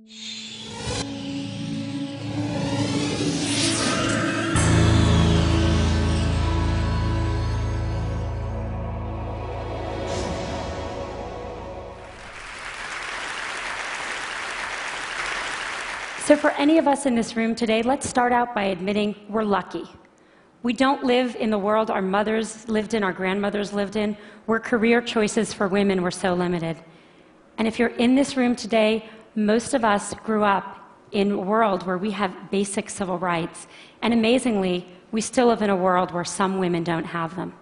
So for any of us in this room today, let's start out by admitting we're lucky. We don't live in the world our mothers lived in, our grandmothers lived in, where career choices for women were so limited. And if you're in this room today, most of us grew up in a world where we have basic civil rights. And amazingly, we still live in a world where some women don't have them.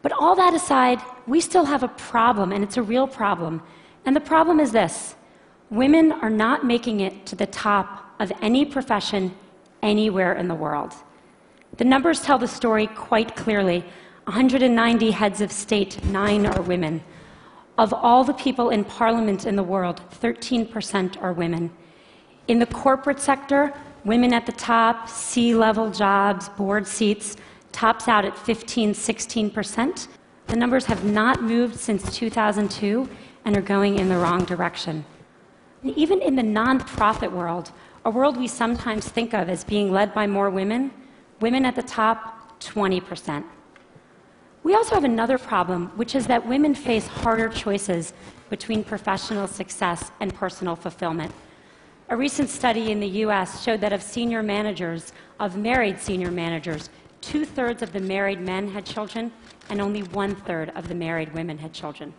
But all that aside, we still have a problem, and it's a real problem. And the problem is this: women are not making it to the top of any profession anywhere in the world. The numbers tell the story quite clearly. 190 heads of state, 9 are women. Of all the people in parliament in the world, 13% are women. In the corporate sector, women at the top, C-level jobs, board seats, tops out at 15–16%. The numbers have not moved since 2002 and are going in the wrong direction. And even in the nonprofit world, a world we sometimes think of as being led by more women, women at the top, 20%. We also have another problem, which is that women face harder choices between professional success and personal fulfillment. A recent study in the US showed that of senior managers, of married senior managers, 2/3 of the married men had children, and only 1/3 of the married women had children.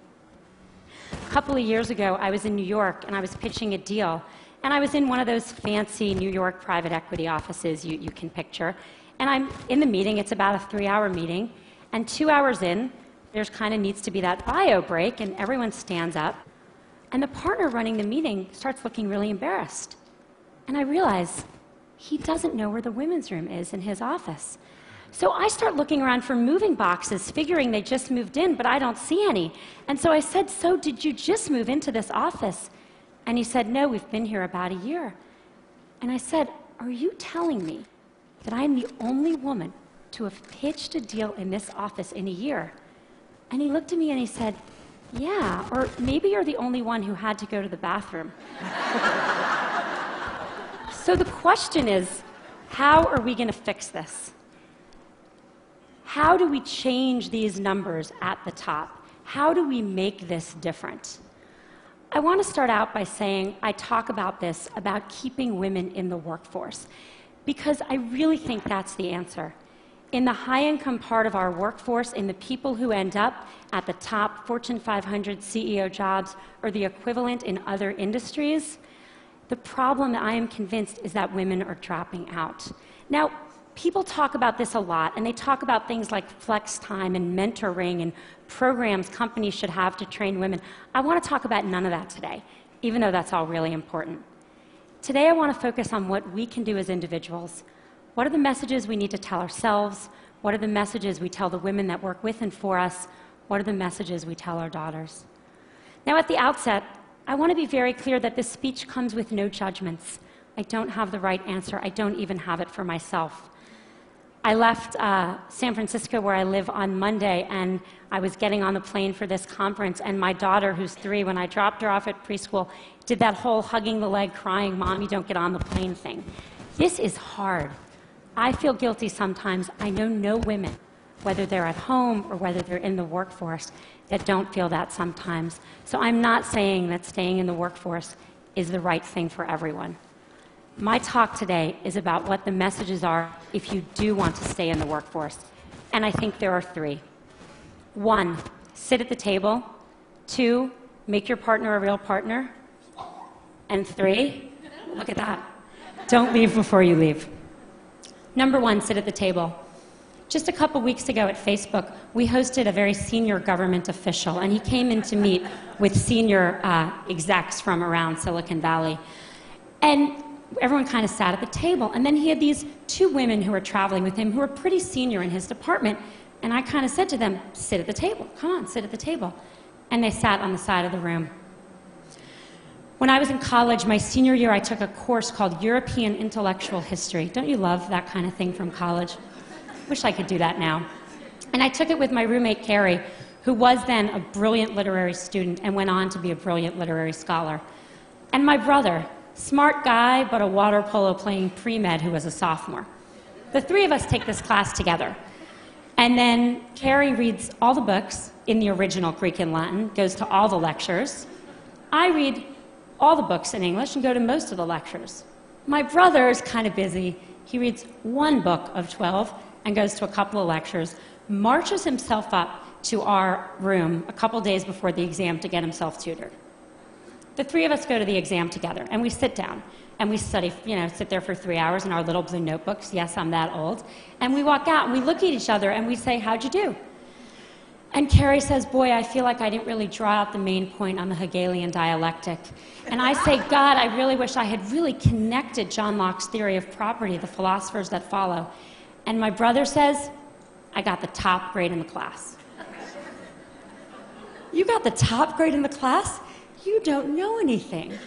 A couple of years ago, I was in New York, and I was pitching a deal, and I was in one of those fancy New York private equity offices you can picture, and I'm in the meeting. It's about a 3-hour meeting, and 2 hours in, there's kind of needs to be that bio break, and everyone stands up, and the partner running the meeting starts looking really embarrassed. And I realize he doesn't know where the women's room is in his office. So I start looking around for moving boxes, figuring they just moved in, but I don't see any. And so I said, "So did you just move into this office?" And he said, "No, we've been here about a year." And I said, "Are you telling me that I'm the only woman to have pitched a deal in this office in a year?" And he looked at me and he said, "Yeah, or maybe you're the only one who had to go to the bathroom." So the question is, how are we going to fix this? How do we change these numbers at the top? How do we make this different? I want to start out by saying I talk about this, about keeping women in the workforce, because I really think that's the answer. In the high-income part of our workforce, in the people who end up at the top Fortune 500 CEO jobs or the equivalent in other industries, the problem, I am convinced, is that women are dropping out. Now, people talk about this a lot, and they talk about things like flex time and mentoring and programs companies should have to train women. I want to talk about none of that today, even though that's all really important. Today, I want to focus on what we can do as individuals. What are the messages we need to tell ourselves? What are the messages we tell the women that work with and for us? What are the messages we tell our daughters? Now, at the outset, I want to be very clear that this speech comes with no judgments. I don't have the right answer. I don't even have it for myself. I left San Francisco, where I live, on Monday, and I was getting on the plane for this conference, and my daughter, who's 3, when I dropped her off at preschool, did that whole hugging the leg, crying, "Mommy, don't get on the plane" thing. This is hard. I feel guilty sometimes. I know no women, whether they're at home or whether they're in the workforce, that don't feel that sometimes. So I'm not saying that staying in the workforce is the right thing for everyone. My talk today is about what the messages are if you do want to stay in the workforce. And I think there are 3. 1, sit at the table. 2, make your partner a real partner. And 3, look at that, don't leave before you leave. Number 1, sit at the table. Just a couple weeks ago at Facebook, we hosted a very senior government official, and he came in to meet with senior execs from around Silicon Valley. And everyone kind of sat at the table, and then he had these 2 women who were traveling with him who were pretty senior in his department, and I kind of said to them, "Sit at the table, come on, sit at the table." And they sat on the side of the room. When I was in college, my senior year, I took a course called European Intellectual History. Don't you love that kind of thing from college? Wish I could do that now. And I took it with my roommate, Carrie, who was then a brilliant literary student and went on to be a brilliant literary scholar. and my brother, smart guy, but a water polo playing pre-med who was a sophomore. The three of us take this class together. And then Carrie reads all the books in the original Greek and Latin, goes to all the lectures. I read all the books in English and go to most of the lectures. My brother is kind of busy. He reads one book of 12 and goes to a couple of lectures, marches himself up to our room a couple days before the exam to get himself tutored. The three of us go to the exam together, and we sit down, and we study, sit there for 3 hours in our little blue notebooks. Yes, I'm that old. And we walk out, and we look at each other, and we say, how'd you do? And Carrie says, boy, I feel like I didn't really draw out the main point on the Hegelian dialectic. And I say, God, I really wish I had really connected John Locke's theory of property, the philosophers that follow. And my brother says, I got the top grade in the class. You got the top grade in the class? You don't know anything.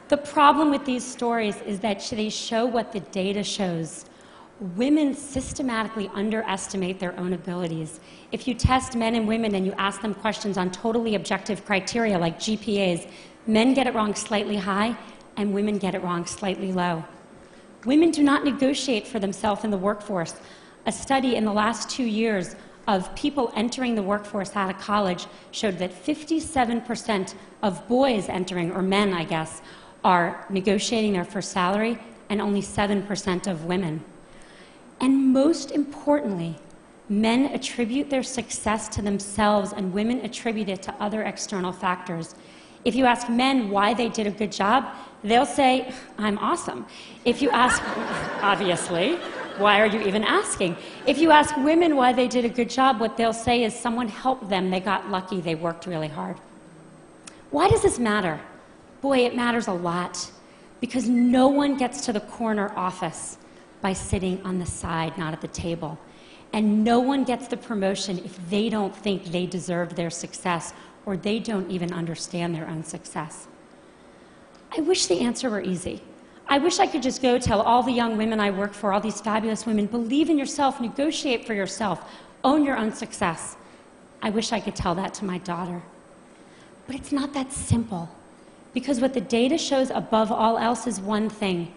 The problem with these stories is that they show what the data shows. Women systematically underestimate their own abilities. If you test men and women and you ask them questions on totally objective criteria like GPAs, men get it wrong slightly high and women get it wrong slightly low. Women do not negotiate for themselves in the workforce. A study in the last 2 years of people entering the workforce out of college showed that 57% of boys entering, or men, I guess, are negotiating their first salary, and only 7% of women. And most importantly, men attribute their success to themselves, and women attribute it to other external factors. If you ask men why they did a good job, they'll say, I'm awesome. If you ask, obviously, why are you even asking? If you ask women why they did a good job, what they'll say is someone helped them, they got lucky, they worked really hard. Why does this matter? Boy, it matters a lot, because no one gets to the corner office by sitting on the side, not at the table. And no one gets the promotion if they don't think they deserve their success, or they don't even understand their own success. I wish the answer were easy. I wish I could just go tell all the young women I work for, all these fabulous women, believe in yourself, negotiate for yourself, own your own success. I wish I could tell that to my daughter. But it's not that simple, because what the data shows above all else is one thing,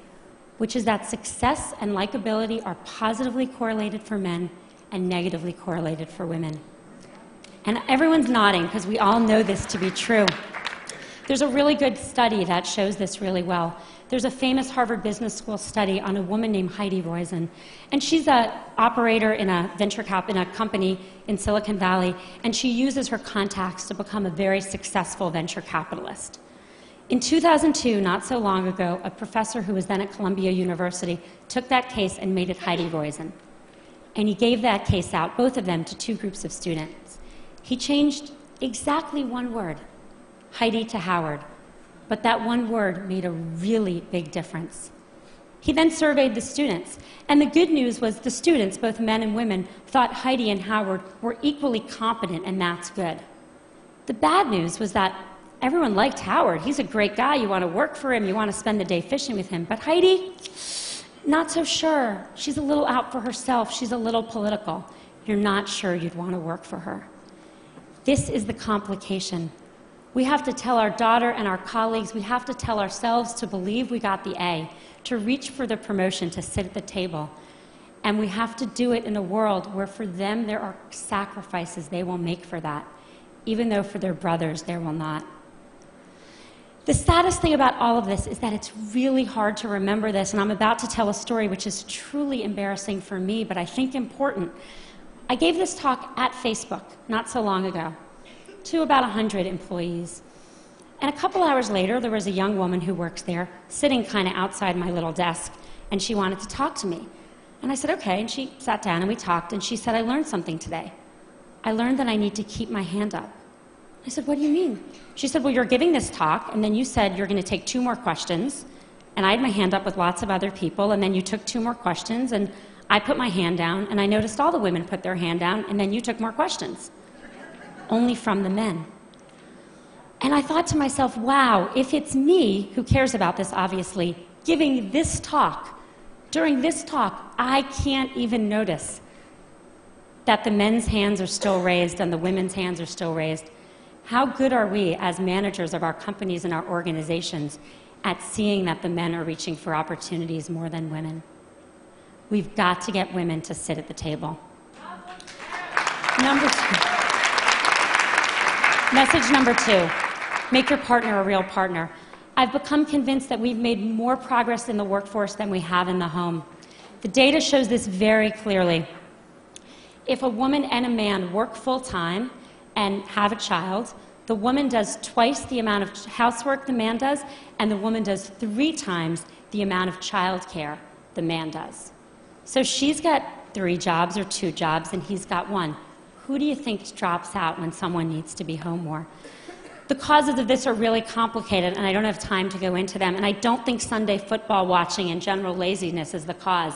which is that success and likability are positively correlated for men and negatively correlated for women. And everyone's nodding, because we all know this to be true. There's a really good study that shows this really well. There's a famous Harvard Business School study on a woman named Heidi Roizen. And she's an operator in a in a company in Silicon Valley, and she uses her contacts to become a very successful venture capitalist. In 2002, not so long ago, a professor who was then at Columbia University took that case and made it Heidi Roizen. And he gave that case out, both of them, to 2 groups of students. He changed exactly one word, Heidi to Howard, but that one word made a really big difference. He then surveyed the students, and the good news was the students, both men and women, thought Heidi and Howard were equally competent, and that's good. The bad news was that everyone liked Howard. He's a great guy. You want to work for him. You want to spend the day fishing with him. But Heidi, not so sure. She's a little out for herself. She's a little political. You're not sure you'd want to work for her. This is the complication. We have to tell our daughter and our colleagues, we have to tell ourselves to believe we got the A, to reach for the promotion, to sit at the table. And we have to do it in a world where for them there are sacrifices they will make for that, even though for their brothers there will not. The saddest thing about all of this is that it's really hard to remember this, and I'm about to tell a story which is truly embarrassing for me, but I think important. I gave this talk at Facebook not so long ago to about 100 employees. And a couple hours later, there was a young woman who works there, sitting kind of outside my little desk, and she wanted to talk to me. And I said, okay, and she sat down and we talked, and she said, I learned something today. I learned that I need to keep my hand up. I said, what do you mean? She said, well, you're giving this talk, and then you said you're going to take 2 more questions, and I had my hand up with lots of other people, and then you took 2 more questions, and I put my hand down, and I noticed all the women put their hand down, and then you took more questions. Only from the men. And I thought to myself, wow, if it's me, who cares about this obviously, giving this talk, during this talk, I can't even notice that the men's hands are still raised and the women's hands are still raised. How good are we as managers of our companies and our organizations at seeing that the men are reaching for opportunities more than women? We've got to get women to sit at the table. Message number 2, make your partner a real partner. I've become convinced that we've made more progress in the workforce than we have in the home. The data shows this very clearly. If a woman and a man work full-time and have a child, the woman does twice the amount of housework the man does, and the woman does 3 times the amount of childcare the man does. So she's got 3 jobs or 2 jobs, and he's got 1. Who do you think drops out when someone needs to be home more? The causes of this are really complicated, and I don't have time to go into them, and I don't think Sunday football watching and general laziness is the cause.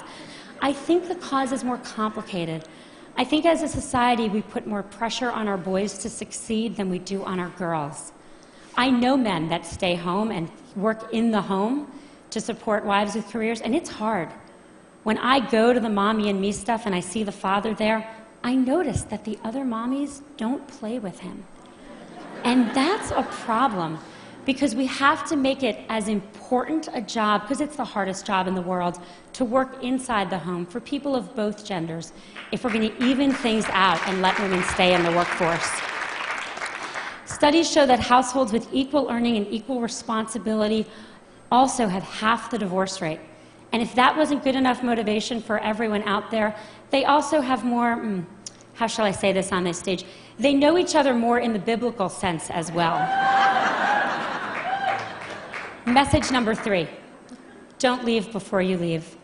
I think the cause is more complicated. I think as a society we put more pressure on our boys to succeed than we do on our girls. I know men that stay home and work in the home to support wives with careers, and it's hard. When I go to the mommy and me stuff and I see the father there, I notice that the other mommies don't play with him. And that's a problem, because we have to make it as important a job, because it's the hardest job in the world, to work inside the home for people of both genders if we're going to even things out and let women stay in the workforce. Studies show that households with equal earning and equal responsibility also have half the divorce rate. And if that wasn't good enough motivation for everyone out there, they also have more, how shall I say this on this stage? They know each other more in the biblical sense as well. Message number 3, don't leave before you leave.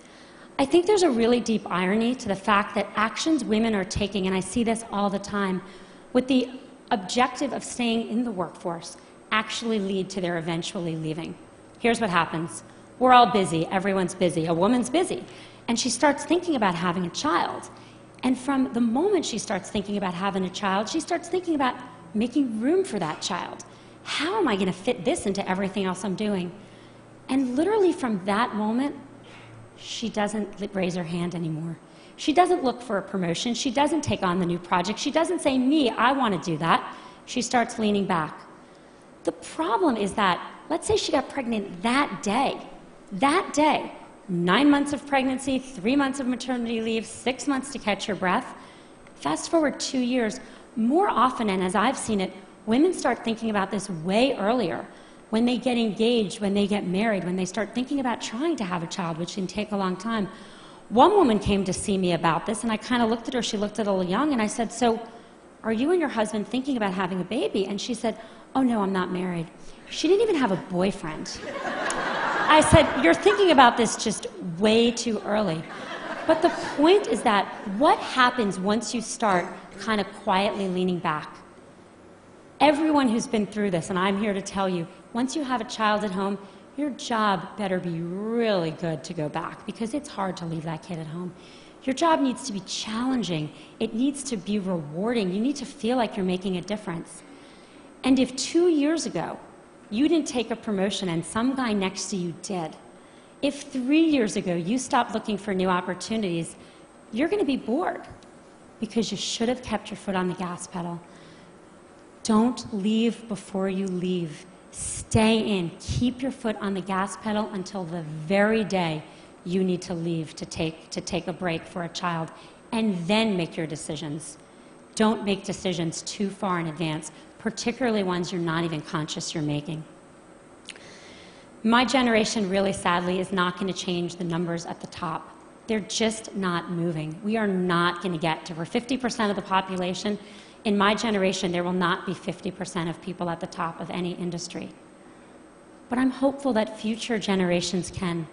I think there's a really deep irony to the fact that actions women are taking, and I see this all the time, with the objective of staying in the workforce actually lead to their eventually leaving. Here's what happens. We're all busy, everyone's busy, a woman's busy, and she starts thinking about having a child. And from the moment she starts thinking about having a child, she starts thinking about making room for that child. How am I going to fit this into everything else I'm doing? And literally from that moment, she doesn't raise her hand anymore. She doesn't look for a promotion. She doesn't take on the new project. She doesn't say, me, I want to do that. She starts leaning back. The problem is that, let's say she got pregnant that day, 9 months of pregnancy, 3 months of maternity leave, 6 months to catch your breath. Fast forward 2 years, more often, and as I've seen it, women start thinking about this way earlier. When they get engaged, when they get married, when they start thinking about trying to have a child, which can take a long time. One woman came to see me about this, and I kind of looked at her. She looked a little young, and I said, so are you and your husband thinking about having a baby? And she said, oh, no, I'm not married. She didn't even have a boyfriend. I said, you're thinking about this just way too early. But the point is that what happens once you start kind of quietly leaning back? Everyone who's been through this, and I'm here to tell you, once you have a child at home, your job better be really good to go back, because it's hard to leave that kid at home. Your job needs to be challenging. It needs to be rewarding. You need to feel like you're making a difference. And if 2 years ago, you didn't take a promotion and some guy next to you did, if 3 years ago you stopped looking for new opportunities, you're going to be bored because you should have kept your foot on the gas pedal. Don't leave before you leave. Stay in. Keep your foot on the gas pedal until the very day you need to leave to take a break for a child, and then make your decisions. Don't make decisions too far in advance, particularly ones you're not even conscious you're making. My generation, really sadly, is not going to change the numbers at the top. They're just not moving. We are not going to get to, we're 50% of the population. In my generation, there will not be 50% of people at the top of any industry. But I'm hopeful that future generations can.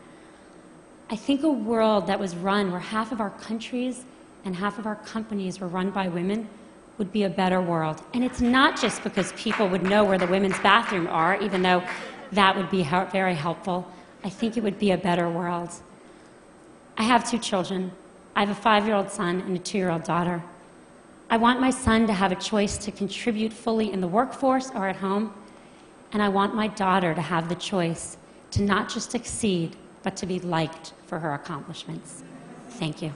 I think a world that was run where half of our countries and half of our companies were run by women would be a better world. And it's not just because people would know where the women's bathroom are, even though that would be very helpful. I think it would be a better world. I have 2 children. I have a 5-year-old son and a 2-year-old daughter. I want my son to have a choice to contribute fully in the workforce or at home, and I want my daughter to have the choice to not just succeed, but to be liked for her accomplishments. Thank you.